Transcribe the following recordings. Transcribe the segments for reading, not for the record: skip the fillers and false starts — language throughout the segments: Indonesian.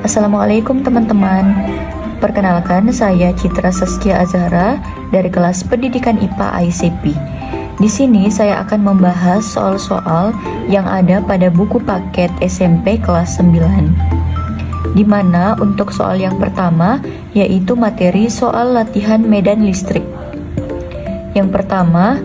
Assalamualaikum teman-teman. Perkenalkan, saya Citra Saskia Azhara dari kelas Pendidikan IPA ICP. Di sini saya akan membahas soal-soal yang ada pada buku paket SMP kelas 9. Di mana untuk soal yang pertama yaitu materi soal latihan medan listrik. Yang pertama,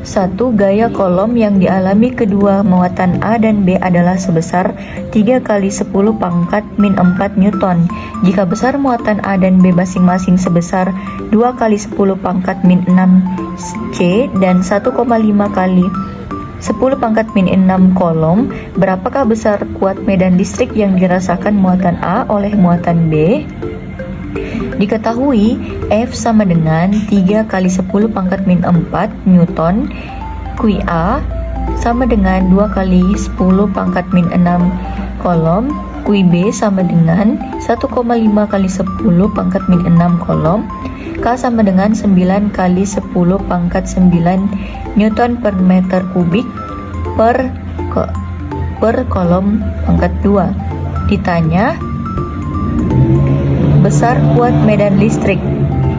satu, gaya kolom yang dialami kedua muatan A dan B adalah sebesar 3 kali 10 pangkat min 4 Newton. Jika besar muatan A dan B masing-masing sebesar 2 kali 10 pangkat min 6 C dan 1,5 kali 10 pangkat min 6 kolom, berapakah besar kuat medan listrik yang dirasakan muatan A oleh muatan B? Diketahui F sama dengan 3 kali 10 pangkat min 4 Newton, QA sama dengan 2 kali 10 pangkat min 6 kolom, QB sama dengan 1,5 kali 10 pangkat min 6 kolom, K sama dengan 9 kali 10 pangkat 9 Newton per meter kubik per kolom pangkat 2. Ditanya besar kuat medan listrik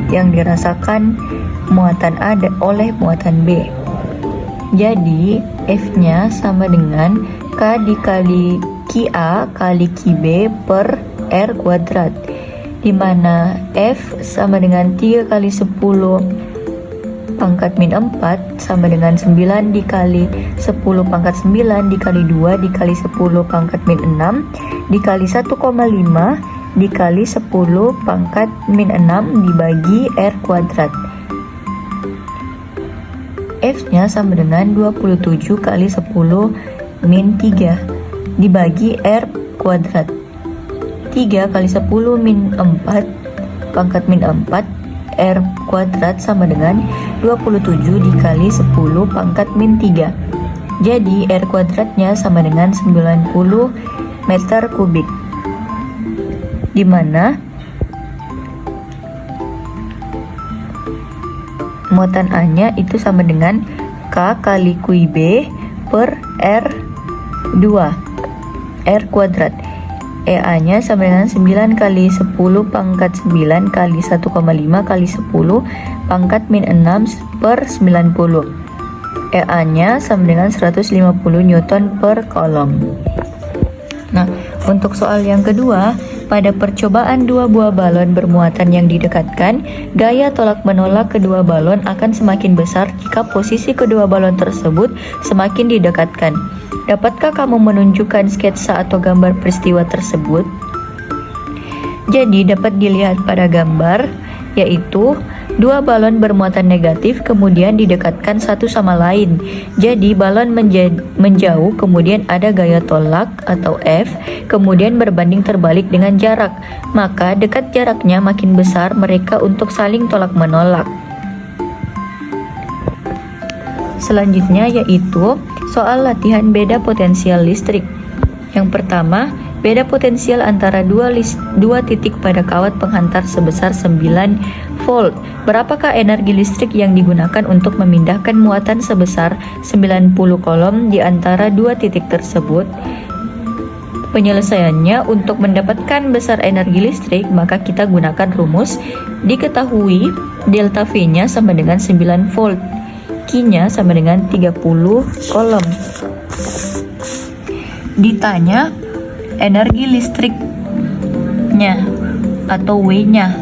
yang dirasakan muatan A oleh muatan B. Jadi F-nya sama dengan K dikali QA kali QB per R kuadrat, di mana F sama dengan 3 kali 10 pangkat min 4 sama dengan 9 dikali 10 pangkat 9 dikali 2 dikali 10 pangkat min 6 dikali 1,5 dikali 10 pangkat min 6 dibagi R kuadrat. F-nya sama dengan 27 kali 10 min 3 dibagi R kuadrat. 3 kali 10 min 4 pangkat min 4 R kuadrat sama dengan 27 dikali 10 pangkat min 3. Jadi R kuadratnya sama dengan 90 meter kubik, di mana muatan A-nya itu sama dengan K kali QB per R2 R kuadrat. EA-nya sama dengan 9 kali 10 pangkat 9 kali 1,5 kali 10 pangkat min 6 per 90. EA-nya sama dengan 150 Newton per kolom. Nah, untuk soal yang kedua, pada percobaan dua buah balon bermuatan yang didekatkan, gaya tolak menolak kedua balon akan semakin besar jika posisi kedua balon tersebut semakin didekatkan. Dapatkah kamu menunjukkan sketsa atau gambar peristiwa tersebut? Jadi dapat dilihat pada gambar, yaitu dua balon bermuatan negatif kemudian didekatkan satu sama lain. Jadi balon menjauh, kemudian ada gaya tolak atau F, kemudian berbanding terbalik dengan jarak. Maka dekat jaraknya makin besar mereka untuk saling tolak menolak. Selanjutnya yaitu soal latihan beda potensial listrik. Yang pertama, beda potensial antara dua titik pada kawat penghantar sebesar 9 volt. Berapakah energi listrik yang digunakan untuk memindahkan muatan sebesar 90 kolom di antara dua titik tersebut? Penyelesaiannya, untuk mendapatkan besar energi listrik, maka kita gunakan rumus. Diketahui delta V-nya sama dengan 9 volt. Q-nya sama dengan 30 kolom. Ditanya energi listriknya atau W-nya.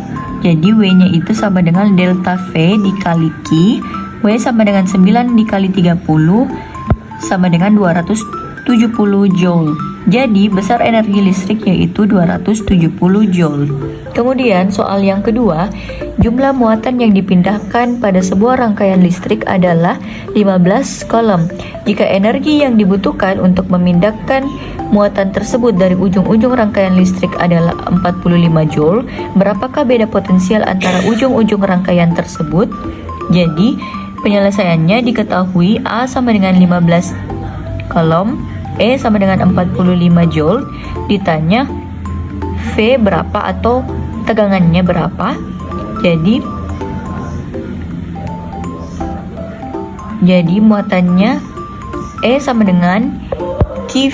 Jadi W-nya itu sama dengan delta V dikali Q. W sama dengan 9 dikali 30 sama dengan 270 joule. Jadi besar energi listrik yaitu 270 joule. Kemudian soal yang kedua, jumlah muatan yang dipindahkan pada sebuah rangkaian listrik adalah 15 kolom. Jika energi yang dibutuhkan untuk memindahkan muatan tersebut dari ujung-ujung rangkaian listrik adalah 45 joule, berapakah beda potensial antara ujung-ujung rangkaian tersebut? Jadi penyelesaiannya, diketahui A sama dengan 15 kolom, E sama dengan 45 joule. Ditanya V berapa atau tegangannya berapa? Jadi muatannya E sama dengan Q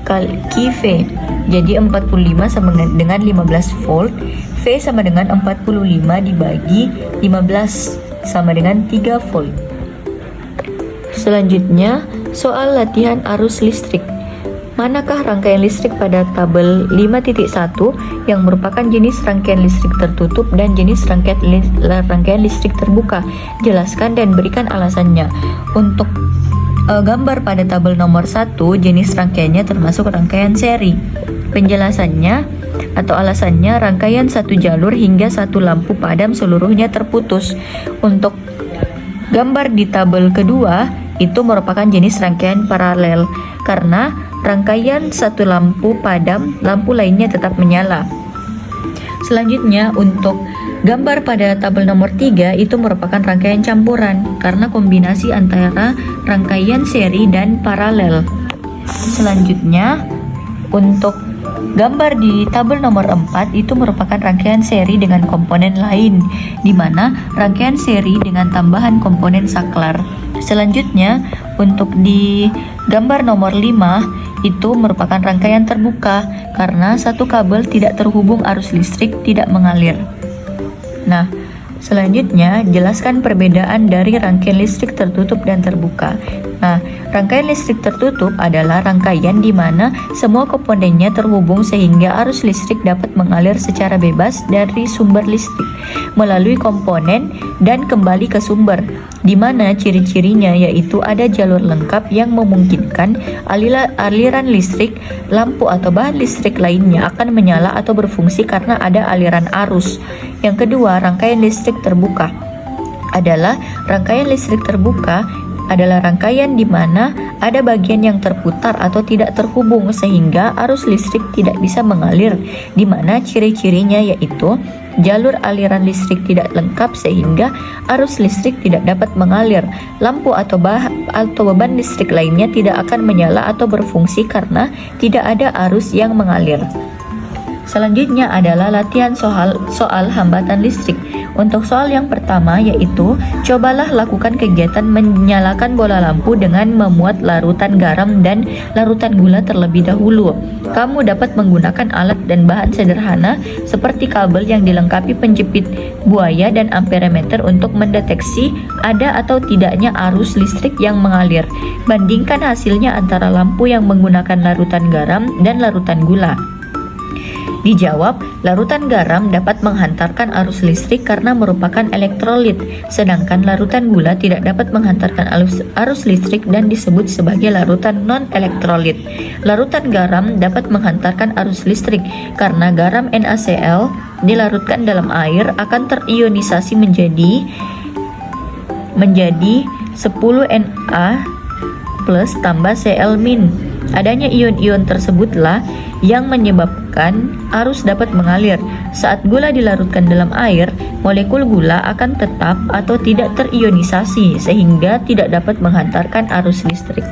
kali V. Jadi 45 sama dengan 15 volt. V sama dengan 45 dibagi 15 sama dengan 3 volt. Selanjutnya, soal latihan arus listrik. Manakah rangkaian listrik pada tabel 5.1 yang merupakan jenis rangkaian listrik tertutup dan jenis rangkaian listrik terbuka? Jelaskan dan berikan alasannya. Untuk gambar pada tabel nomor 1, jenis rangkaiannya termasuk rangkaian seri. Penjelasannya atau alasannya, rangkaian satu jalur hingga satu lampu padam seluruhnya terputus. Untuk gambar di tabel kedua, itu merupakan jenis rangkaian paralel karena rangkaian satu lampu padam, lampu lainnya tetap menyala. Selanjutnya, untuk gambar pada tabel nomor 3 itu merupakan rangkaian campuran karena kombinasi antara rangkaian seri dan paralel. Selanjutnya, untuk gambar di tabel nomor 4 itu merupakan rangkaian seri dengan komponen lain, di mana rangkaian seri dengan tambahan komponen saklar. Selanjutnya, untuk di gambar nomor 5 itu merupakan rangkaian terbuka karena satu kabel tidak terhubung arus listrik tidak mengalir. Nah, selanjutnya jelaskan perbedaan dari rangkaian listrik tertutup dan terbuka. Nah, rangkaian listrik tertutup adalah rangkaian di mana semua komponennya terhubung sehingga arus listrik dapat mengalir secara bebas dari sumber listrik melalui komponen dan kembali ke sumber, di mana ciri-cirinya yaitu ada jalur lengkap yang memungkinkan aliran listrik, lampu atau bahan listrik lainnya akan menyala atau berfungsi karena ada aliran arus. Yang kedua, rangkaian listrik terbuka adalah rangkaian listrik terbuka adalah rangkaian di mana ada bagian yang terputar atau tidak terhubung sehingga arus listrik tidak bisa mengalir, di mana ciri-cirinya yaitu jalur aliran listrik tidak lengkap sehingga arus listrik tidak dapat mengalir, lampu atau beban listrik lainnya tidak akan menyala atau berfungsi karena tidak ada arus yang mengalir. Selanjutnya adalah latihan soal hambatan listrik. Untuk soal yang pertama yaitu, cobalah lakukan kegiatan menyalakan bola lampu dengan memuat larutan garam dan larutan gula terlebih dahulu. Kamu dapat menggunakan alat dan bahan sederhana seperti kabel yang dilengkapi penjepit buaya dan amperemeter untuk mendeteksi ada atau tidaknya arus listrik yang mengalir. Bandingkan hasilnya antara lampu yang menggunakan larutan garam dan larutan gula. Dijawab, larutan garam dapat menghantarkan arus listrik karena merupakan elektrolit, sedangkan larutan gula tidak dapat menghantarkan arus listrik dan disebut sebagai larutan non-elektrolit. Larutan garam dapat menghantarkan arus listrik karena garam NaCl dilarutkan dalam air akan terionisasi menjadi 10Na plus tambah Cl-. Adanya ion-ion tersebutlah yang menyebabkan arus dapat mengalir. Saat gula dilarutkan dalam air, molekul gula akan tetap atau tidak terionisasi sehingga tidak dapat menghantarkan arus listrik.